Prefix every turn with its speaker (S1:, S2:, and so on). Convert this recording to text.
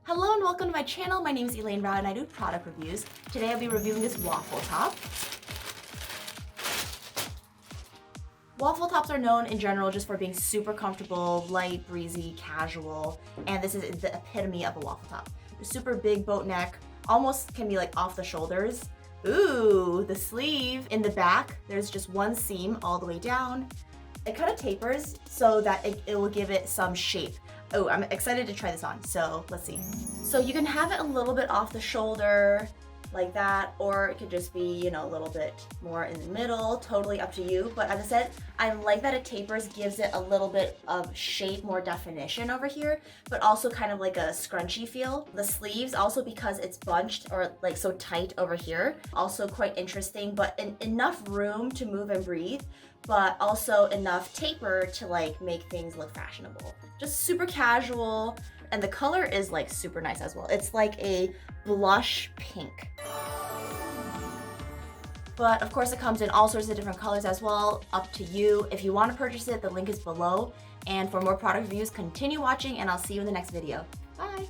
S1: Hello and welcome to my channel. My name is Elaine Rau and I do product reviews. Today I'll be reviewing this waffle top. Waffle tops are known in general just for being super comfortable, light, breezy, casual, and this is the epitome of a waffle top. A super big boat neck, almost can be like off the shoulders. Ooh, the sleeve in the back, there's just one seam all the way down. It kind of tapers so that it will give it some shape. Oh, I'm excited to try this on, so let's see. So you can have it a little bit off the shoulder, like that, or it could just be, you know, a little bit more in the middle, totally up to you. But as I said, I like that it tapers, gives it a little bit of shape, more definition over here, but also kind of like a scrunchy feel. The sleeves, also because it's bunched or like so tight over here, also quite interesting, but enough room to move and breathe, but also enough taper to like make things look fashionable. Just super casual, and the color is like super nice as well. It's like a blush pink. But of course it comes in all sorts of different colors as well, up to you. If you want to purchase it, the link is below. And for more product reviews, continue watching and I'll see you in the next video. Bye!